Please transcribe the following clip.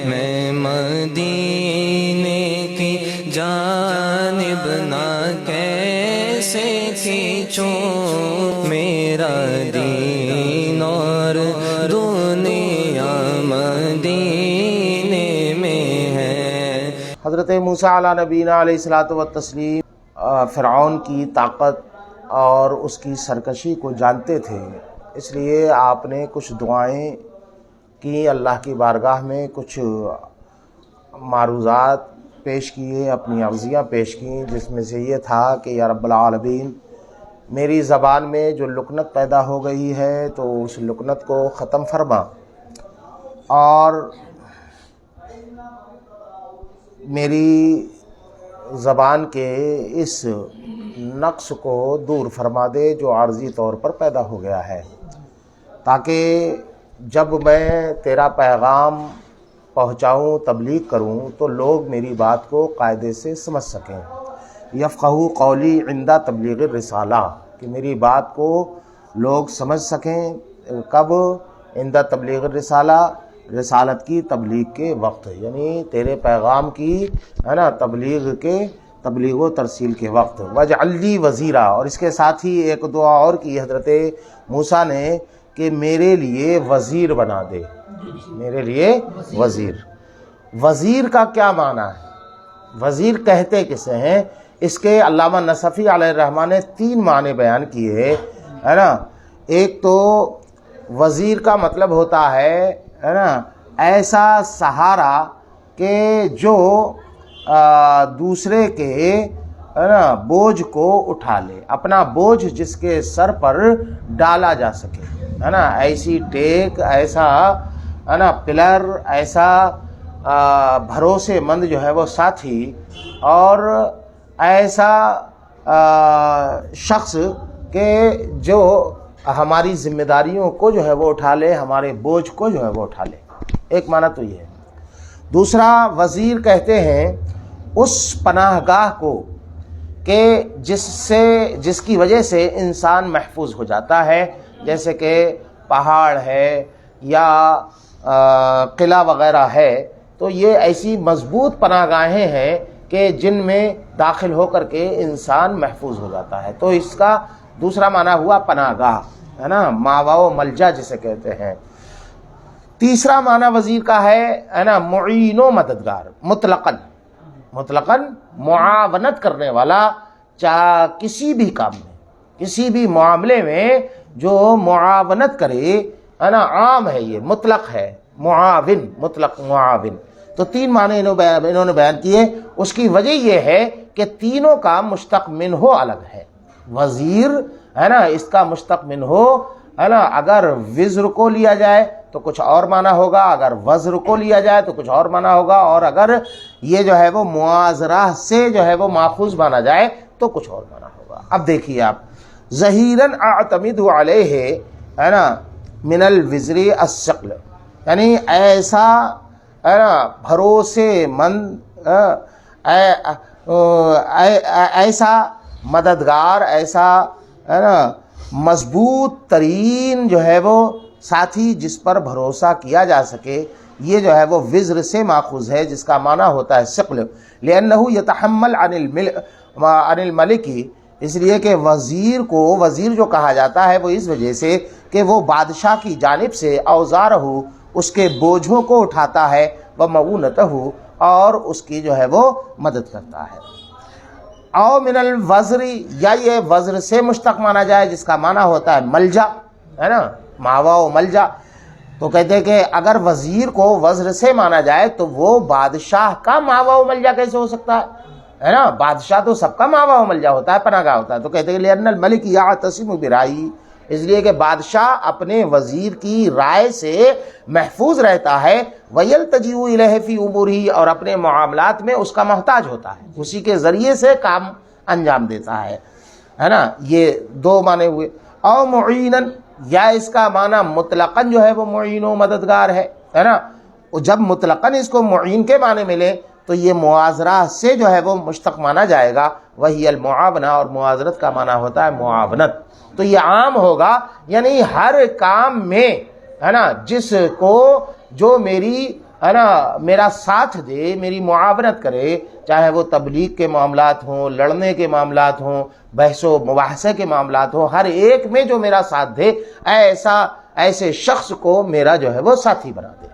میں مدینے کی جانب نہ کیسے کھینچوں، میرا دین اور دنیا مدینے میں ہے۔ حضرت موسیٰ علیہ نبینا علیہ الصلوۃ والتسلیم فرعون کی طاقت اور اس کی سرکشی کو جانتے تھے، اس لیے آپ نے کچھ دعائیں کی، اللہ کی بارگاہ میں کچھ معروضات پیش کیے، اپنی عرضیاں پیش کیں، جس میں سے یہ تھا کہ یا رب العالمین، میری زبان میں جو لکنت پیدا ہو گئی ہے تو اس لکنت کو ختم فرما، اور میری زبان کے اس نقص کو دور فرما دے جو عارضی طور پر پیدا ہو گیا ہے، تاکہ جب میں تیرا پیغام پہنچاؤں، تبلیغ کروں، تو لوگ میری بات کو قاعدے سے سمجھ سکیں۔ یفقہوا قولی عند تبلیغ الرسالہ، کہ میری بات کو لوگ سمجھ سکیں، کب؟ عند تبلیغ الرسالہ، رسالت کی تبلیغ کے وقت، یعنی تیرے پیغام کی تبلیغ و ترسیل کے وقت۔ وَاجْعَلْ لِي وَزِيرًا، اور اس کے ساتھ ہی ایک دعا اور کی حضرت موسیٰ نے کہ میرے لیے وزیر بنا دے، میرے لیے وزیر۔ وزیر کا کیا معنی ہے؟ وزیر کہتے کسے ہیں؟ اس کے علامہ نصفی علیہ الرحمٰن نے 3 معنی بیان کیے ہے نا۔ ایک تو وزیر کا مطلب ہوتا ہے نا ایسا سہارا کہ جو دوسرے کے بوجھ کو اٹھا لے، اپنا بوجھ جس کے سر پر ڈالا جا سکے، ہے نا، ایسی ٹیک، ایسا ہے نا پلر، ایسا بھروسے مند جو ہے وہ ساتھی، اور ایسا شخص کہ جو ہماری ذمہ داریوں کو جو ہے وہ اٹھا لے، ہمارے بوجھ کو جو ہے وہ اٹھا لے۔ ایک معنی تو یہ ہے۔ دوسرا، وزیر کہتے ہیں اس پناہ گاہ کو کہ جس کی وجہ سے انسان محفوظ ہو جاتا ہے، جیسے کہ پہاڑ ہے یا قلعہ وغیرہ ہے، تو یہ ایسی مضبوط پناہ گاہیں ہیں کہ جن میں داخل ہو کر کے انسان محفوظ ہو جاتا ہے۔ تو اس کا دوسرا معنی ہوا پناہ گاہ، ہے نا، ماوا و ملجا جسے کہتے ہیں۔ تیسرا معنی وزیر کا ہے نا معین و مددگار، مطلقاً معاونت کرنے والا، چاہے کسی بھی کام میں، کسی بھی معاملے میں جو معاونت کرے، ہے نا، عام ہے، یہ مطلق ہے، معاون، مطلق معاون۔ تو 3 معنی انہوں نے بیان کیے۔ اس کی وجہ یہ ہے کہ تینوں کا مشتق منہ الگ ہے۔ وزیر ہے نا، اس کا مشتق منہ ہے نا، اگر وزر کو لیا جائے تو کچھ اور معنی ہوگا، اگر وزر کو لیا جائے تو کچھ اور معنی ہوگا، اور اگر یہ جو ہے وہ معاذرہ سے جو ہے وہ ماخوذ مانا جائے تو کچھ اور معنی ہوگا۔ اب دیکھیے آپ، ظہیراً اعتمد علیہ، ہے نا، من الوزر الثقل، یعنی ایسا ہے نا بھروسے مند، ایسا مددگار، ایسا ہے نا مضبوط ترین جو ہے وہ ساتھی جس پر بھروسہ کیا جا سکے، یہ جو ہے وہ وزر سے ماخوذ ہے، جس کا معنی ہوتا ہے ثقل، لأنہ یتحمل عن الملک، اس لیے کہ وزیر کو وزیر جو کہا جاتا ہے وہ اس وجہ سے کہ وہ بادشاہ کی جانب سے اوزارہ، اس کے بوجھوں کو اٹھاتا ہے، ومعونتہ، اور اس کی جو ہے وہ مدد کرتا ہے۔ او من الوزر، یا یہ وزر سے مشتق مانا جائے جس کا معنی ہوتا ہے ملجا، ہے نا، ماوا و ملجا۔ تو کہتے ہیں کہ اگر وزیر کو وزر سے مانا جائے تو وہ بادشاہ کا ماوا و ملجا کیسے ہو سکتا ہے نا، بادشاہ تو سب کا ماوا و ملجا ہوتا ہے، پناہ گاہ ہوتا ہے۔ تو کہتے ہیں لأن الملک یعتصم برأیہ، اس لیے کہ بادشاہ اپنے وزیر کی رائے سے محفوظ رہتا ہے، وَيَلْتَجِئُ إِلَيْهِ فِي أُمُورِهِ، اور اپنے معاملات میں اس کا محتاج ہوتا ہے، اسی کے ذریعے سے کام انجام دیتا ہے نا۔ یہ 2 معنی ہوئے۔ او معیناً، یا اس کا معنی مطلقاً جو ہے وہ معین و مددگار ہے نا۔ جب مطلقاً اس کو معین کے معنی ملے تو یہ معاذرہ سے جو ہے وہ مشتق مانا جائے گا، وہی المعاونہ، اور معاذرت کا معنی ہوتا ہے معاونت۔ تو یہ عام ہوگا، یعنی ہر کام میں، ہے نا، جس کو جو میری ہے نا میرا ساتھ دے، میری معاونت کرے، چاہے وہ تبلیغ کے معاملات ہوں، لڑنے کے معاملات ہوں، بحث و مباحثے کے معاملات ہوں، ہر ایک میں جو میرا ساتھ دے، ایسے شخص کو میرا جو ہے وہ ساتھی بنا دے۔